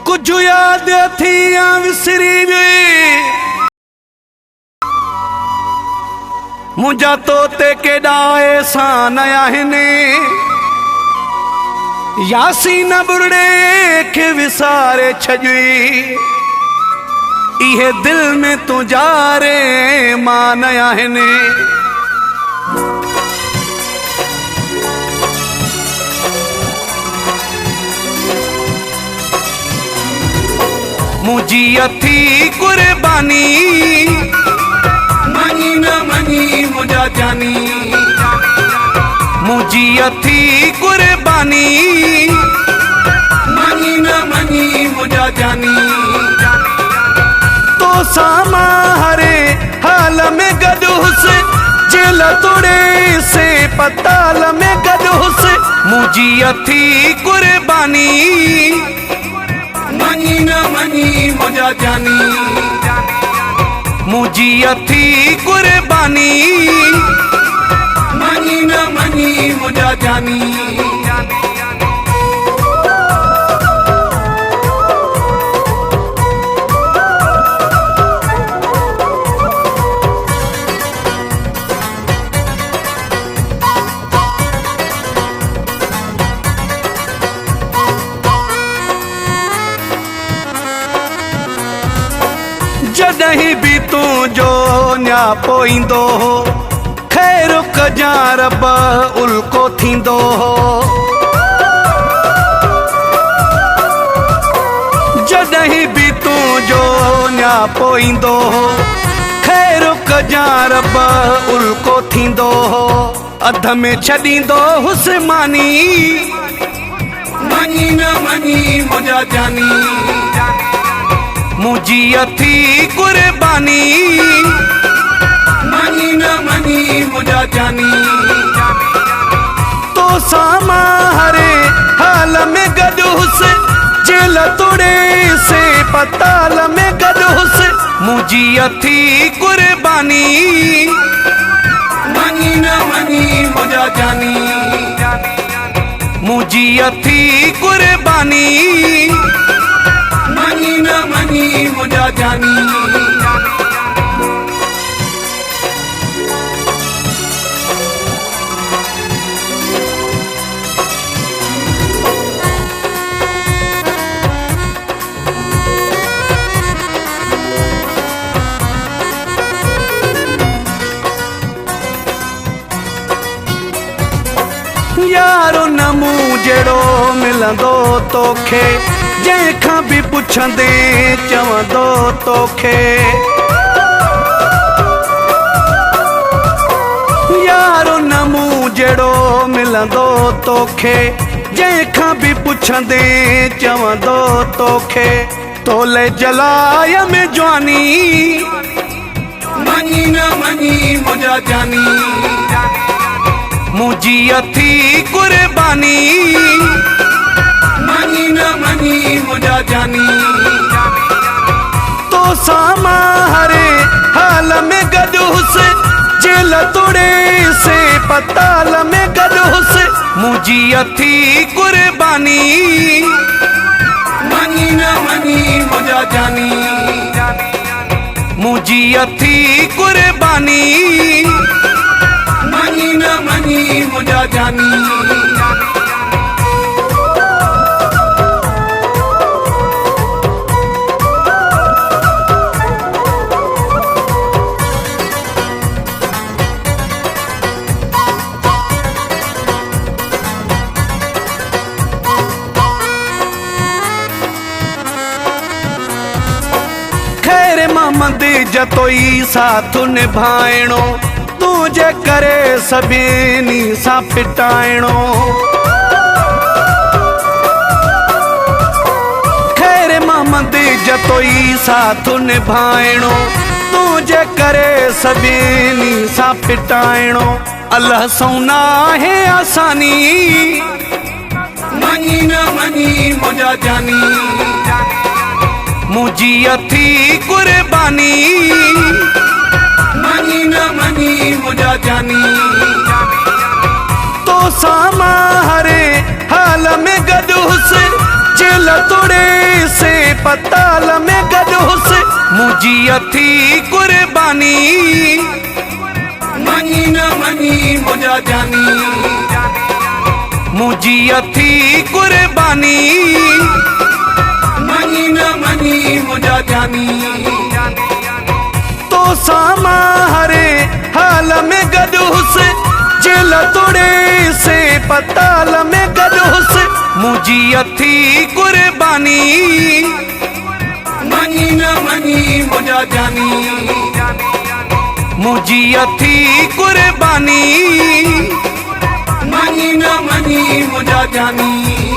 कुछ याद थी विसरी वे मुझा तोते केॾा एहसान आहिनि यासीन बुरड़े खे विसारे छॾी इहे दिल में तुंहिंजारे मान आहिनि मुझी अथी कुर्बानी मनी न मनी मुझा जानी मुझी अथी कुर्बानी मनी न मनी मुझा जानी तो सामा हरे हाल में गडुस जेल तोड़े से पताल में गडुस मुझी अथी कुर्बानी मनी न मनी मुझा जानी मुझी अथी कुर्बानी मनी न मनी मुझा जानी जॾहिं बि तुंहिंजो न्यापो ईंदो हो ख़ैर कजां रब उल्को थींदो हो जॾहिं बि तुंहिंजो न्यापो ईंदो हो ख़ैर कजां रब उल्को थींदो हो अध में छॾींदो हुस्मानी मनी न मनी मुझा जानी मुझी अथी कुर्बानी मनी न मनी मुझा जानी तो सामा हरे हाल में गडुस जेल तोड़े से पताल में गडुस मुझी अथी कुर्बानी मनी न मनी मुझा जानी मुझी अथी कुर्बानी मनी न मनी मुझा जानी यारो नमू जहिड़ो मिलंदो तोखे जंहिंखां बि पुछंदे चवंदो तोखे यारो नमू जहिड़ो मिलंदो तोखे जंहिंखां बि पुछंदे चवंदो तोखे तोले जलाय में जवानी मनी न मनी मुझा जानी मुझी अथी कुर्बानी मनी न मनी मुझा जानी तो सामा हरे हाल में गडुस जेल तोड़े से पताल में गडुस मुझी अथी कुर्बानी मनी न मनी मुझा जानी मुझी अथी कुर्बानी मनी न मनी मुझा जानी खैर मोहम्मद जतोई साथ निभाइणो तुझे करे सभिनी सां फिटाइणो खैर मोहम्मद जतोई साथ निभाइणो तुझे करे सभिनी सां पिटाइणो अल्लाह सौना है आसानी मनी न मनी मुझा जानी मुझी अथी कुर्बानी मनी न मनी मुझा जानी तो सामा हरे हाल में गडुस जेल तोड़े से पताल में गडुस मुझी अथी कुर्बानी मनी न मनी मुझा जानी मुझी अथी कुर्बानी मनी न मनी मुझा जानी तो सामा हरे हाल में गडुस जेल तोड़े से पताल में गडुस मुझी अथी कुर्बानी मनी न मनी मुझा जानी मुझी अथी कुर्बानी मनी न मनी मुझा जानी।